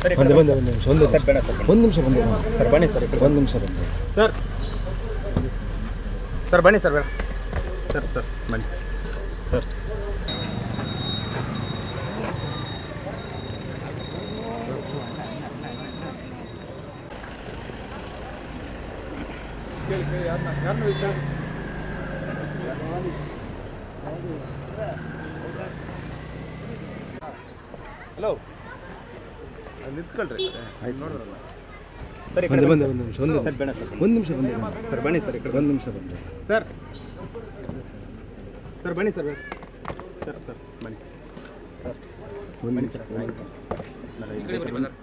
ಬಂದೆ ಒಂದು ನಿಮಿಷ ಬಂದೆ ಸರ್ ಬನ್ನಿ ಸರ್ ಒಂದು ನಿಮಿಷ ಬಂದೆ ಸರ್ ಬನ್ನಿ ಸರ್ ಬೇಡ ಸರ್ ಬನ್ನಿ ಸರ್ ಹಲೋ ನಿಂತ್ಕೊಳ್ರಿ ಆಯ್ತು ನೋಡಿದ್ರಲ್ಲ ಸರಿ ಬಂದೆ ಒಂದು ನಿಮಿಷ ಸರ್ ಬೇಡ ಸರ್ ಒಂದು ನಿಮಿಷ ಬಂದೆ ಸರ್ ಬನ್ನಿ ಸರ್ ಈ ಕಡೆ ಒಂದು ನಿಮಿಷ ಬಂದೆ ಸರ್ ಬನ್ನಿ ಸರ್ ಸರ್ ಬನ್ನಿ ಸರ್ ಬನ್ನಿ ಸರ್